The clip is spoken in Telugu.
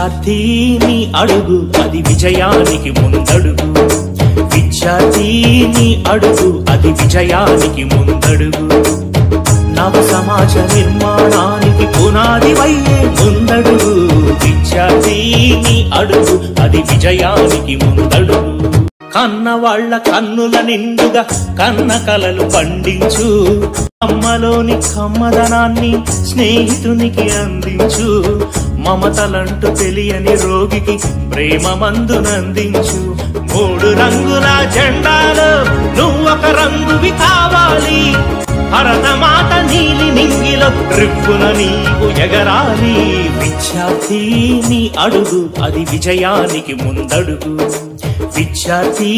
విద్యార్థిని అడుగు అది విజయానికి ముందడుగు విద్యార్థిని అడుగు అది విజయానికి ముందడుగు నవ సమాజ నిర్మాణానికి పునాది వయ్యే ముందడుగు విద్యార్థిని అడుగు అది విజయానికి ముందడుగు కన్నవాళ్ల కన్నుల నిండుగా కన్న కలలు పండించు అమ్మలోని కమ్మదనాన్ని స్నేహితునికి అందించు మమతలంటూ తెలియని రోగికి ప్రేమ మందునందించు మూడు రంగుల జెండాలో నువ్వొక రంగువి కావాలి భరతమాత నీలి నింగిలో రిప్పున నీవు ఎగరాలి విద్యార్థిని అడుగు అది విజయానికి ముందడుగు విద్యార్థి